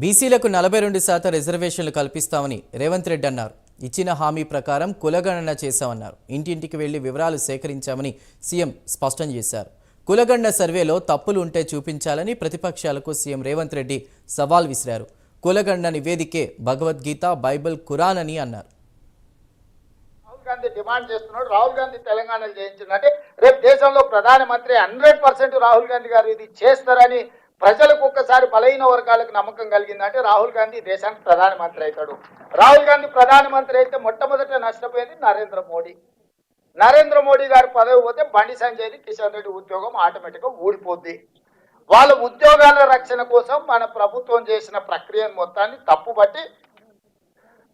బీసీలకు 42% రిజర్వేషన్లు కల్పిస్తామని రేవంత్ రెడ్డి అన్నారు. ఇచ్చిన హామీ ప్రకారం కులగణన చేశామన్నారు. ఇంటింటికి వెళ్లి వివరాలు సేకరించామని సీఎం స్పష్టం చేశారు. కులగణన సర్వేలో తప్పులు ఉంటే చూపించాలని ప్రతిపక్షాలకు సీఎం రేవంత్ రెడ్డి సవాల్ విసిరారు. కులగణన నివేదికే భగవద్గీత, బైబిల్, ఖురాన్ అని అన్నారు. రాహుల్ గాంధీ డిమాండ్ చేస్తున్నాడు. రాహుల్ గాంధీ తెలంగాణలో చేయించినట్టే రేపు దేశంలో ప్రధానమంత్రి 100% రాహుల్ గాంధీ గారు ఇది చేస్తారని ప్రజలకు ఒక్కసారి బలహీన వర్గాలకు నమ్మకం కలిగిందంటే రాహుల్ గాంధీ దేశానికి ప్రధానమంత్రి అవుతాడు. రాహుల్ గాంధీ ప్రధానమంత్రి అయితే మొట్టమొదట నష్టపోయేది నరేంద్ర మోడీ. నరేంద్ర మోడీ గారి పదవి పోతే బండి సంజయ్ది, కిషన్ రెడ్డి ఉద్యోగం ఆటోమేటిక్గా ఊడిపోద్ది. వాళ్ళ ఉద్యోగాల రక్షణ కోసం మన ప్రభుత్వం చేసిన ప్రక్రియను మొత్తాన్ని తప్పుబట్టి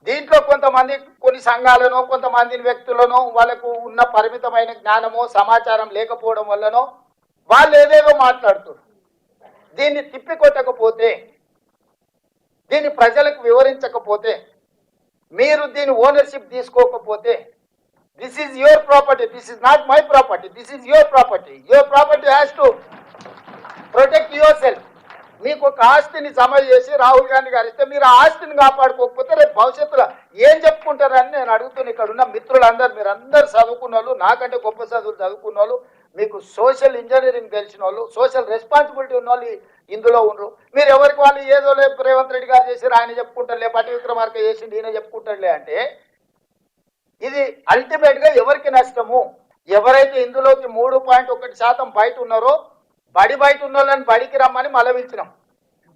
దీంట్లో కొంతమంది కొన్ని సంఘాలనో కొంతమంది వ్యక్తులనో వాళ్ళకు ఉన్న పరిమితమైన జ్ఞానమో సమాచారం లేకపోవడం వల్లనో వాళ్ళు ఏదేదో మాట్లాడుతున్నారు. దీన్ని తిప్పికొట్టకపోతే, దీన్ని ప్రజలకు వివరించకపోతే, మీరు దీని ఓనర్షిప్ తీసుకోకపోతే, this is your property, this is not my property, this is your property, your property has to protect your self. మీకు ఒక ఆస్తిని జమ చేసి రాహుల్ గాంధీ గారు ఇస్తే మీరు ఆ ఆస్తిని కాపాడుకోకపోతే రేపు భవిష్యత్తులో ఏం చెప్పుకుంటారని నేను అడుగుతున్నా. ఇక్కడ ఉన్న మిత్రులందరూ, మీరు అందరు చదువుకున్న వాళ్ళు, నాకంటే గొప్ప చదువులు చదువుకున్న వాళ్ళు, మీకు సోషల్ ఇంజనీరింగ్ తెలిసిన వాళ్ళు, సోషల్ రెస్పాన్సిబిలిటీ ఉన్న వాళ్ళు ఇందులో ఉండరు. మీరు ఎవరికి వాళ్ళు ఏదో రేవంత్ రెడ్డి గారు చేసి ఆయన చెప్పుకుంటారులే, పట్టి విక్రమార్క చేసిండు ఈయన చెప్పుకుంటారులే అంటే ఇది అల్టిమేట్గా ఎవరికి నష్టము? ఎవరైతే ఇందులోకి 3.1% బయట ఉన్నారో బయట ఉన్న వాళ్ళని బడికి రమ్మని మలవించినాం.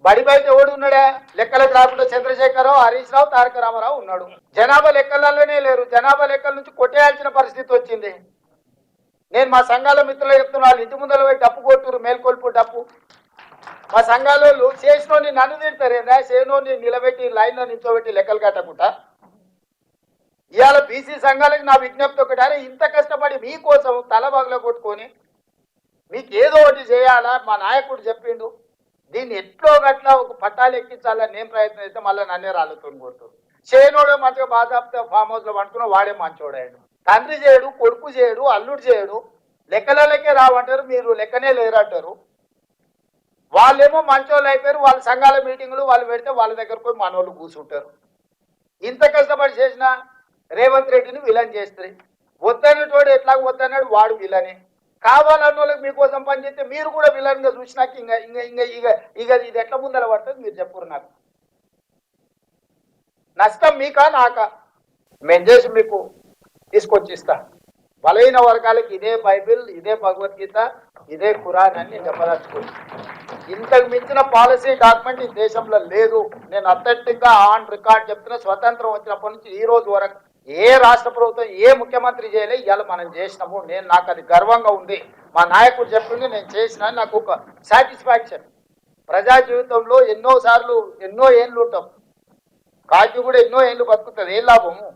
బయట ఎవడు ఉన్నాడా? లెక్కలకు రాకుండా చంద్రశేఖరరావు, హరీష్ రావు, తారక రామారావు ఉన్నాడు. జనాభా లెక్కలలోనే లేరు. జనాభా లెక్కల నుంచి కొట్టేయాల్సిన పరిస్థితి వచ్చింది. నేను మా సంఘాల మిత్రులు చెప్తున్నా, వాళ్ళు ఇంటి ముందర పోయి డప్పు కొట్టురు, మేల్కొల్పు డప్పు. మా సంఘాలు చేసినోని నన్ను తిడతారేనా? చేసినోని నిలబెట్టి లైన్లో నిల్చోబెట్టి లెక్కలు కట్టకుండా. ఇవాళ బీసీ సంఘాలకు నా విజ్ఞప్తి ఒకటి, అరే ఇంత కష్టపడి మీకోసం తల బగల కొట్టుకొని మీకు ఏదో ఒకటి చేయాలా, మా నాయకుడు చెప్పిండు, దీన్ని ఎట్లో గట్లా ఒక పట్టాలు ఎక్కించాలని నేను ప్రయత్నం చేస్తే మళ్ళీ నన్నే రాళ్ళతో కొడుతాడు. చేయనోడు మంచిగా బాధాప్త ఫామ్ హౌస్లో పండుకున్న వాడే మంచోడాడు. తండ్రి చేయడు, కొడుకు చేయడు, అల్లుడు చేయడు, లెక్కలకే రావంటారు, మీరు లెక్కనే లేరంటారు. వాళ్ళేమో మంచోళ్ళు అయిపోయారు. వాళ్ళ సంఘాల మీటింగులు వాళ్ళు పెడితే వాళ్ళ దగ్గర పోయి మనోళ్ళు కూర్చుంటారు. ఇంత కష్టపడి చేసిన రేవంత్ రెడ్డిని విలన్ చేస్తారు. వద్దనేటోడు ఎట్లాగ వద్దన్నాడు, వాడు విలనే. కావాలన్న వాళ్ళకి మీకోసం పనిచేస్తే మీరు కూడా విలన్గా చూసినాక ఇంకా ఇంకా ఇంకా ఇక ఇక ఇది ఎట్లా ముందర పడుతుంది మీరు చెప్పురు. నాకు నష్టం మీకా నాకా? మేము చేసి మీకు తీసుకొచ్చి ఇస్తా. బలహీన వర్గాలకి ఇదే బైబిల్, ఇదే భగవద్గీత, ఇదే ఖురాన్ అని చెప్పదలుచుకోండి. ఇంతకు మించిన పాలసీ డాక్యుమెంట్ ఈ దేశంలో లేదు. నేను అథెంటిక్గా ఆన్ రికార్డ్ చెప్తున్నా. స్వతంత్రం వచ్చినప్పటి నుంచి ఈ రోజు వరకు ఏ రాష్ట్ర ప్రభుత్వం, ఏ ముఖ్యమంత్రి చేయలే. ఇవాళ మనం చేసినాము. నాకు అది గర్వంగా ఉంది. మా నాయకుడు చెప్పింది నేను చేసిన, నాకు ఒక సాటిస్ఫాక్షన్. ప్రజా జీవితంలో ఎన్నోసార్లు ఎన్నో ఏళ్ళు ఉంటాం, కాకి కూడా ఎన్నో ఏళ్ళు బతుకుతుంది. ఏం లాభము?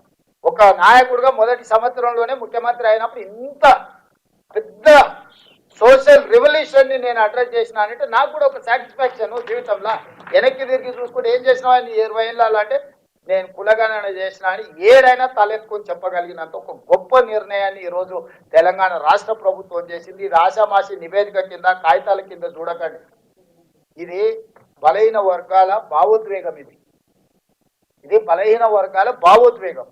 ఒక నాయకుడుగా మొదటి సంవత్సరంలోనే ముఖ్యమంత్రి అయినప్పుడు ఇంత పెద్ద సోషల్ రెవల్యూషన్ని నేను అడ్రస్ చేసిన అంటే నాకు కూడా ఒక సాటిస్ఫాక్షన్ జీవితంలో. వెనక్కి తిరిగి చూసుకుంటే ఏం చేసినావు అని 20 ఏళ్ళు అంటే నేను కులగణన చేసిన అని ఏడైనా తలెత్తుకొని చెప్పగలిగినంత ఒక గొప్ప నిర్ణయాన్ని ఈరోజు తెలంగాణ రాష్ట్ర ప్రభుత్వం చేసింది. ఇది ఆషామాషి నివేదిక కింద, కాగితాల కింద చూడకండి. ఇది బలహీన వర్గాల భావోద్వేగం. ఇది బలహీన వర్గాల భావోద్వేగం.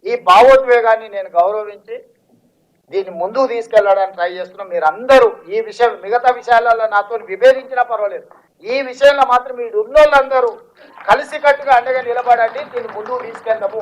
ఈ భావోద్వేగాన్ని నేను గౌరవించి దీన్ని ముందుకు తీసుకెళ్లడానికి ట్రై చేస్తున్నాం. మీరు అందరూ ఈ విషయం, మిగతా విషయాలలో నాతో విభేదించినా పర్వాలేదు, ఈ విషయంలో మాత్రం మీరు ఉన్నోళ్ళందరూ కలిసికట్టుగా అండగా నిలబడండి. దీన్ని ముందుకు తీసుకెళ్దాము.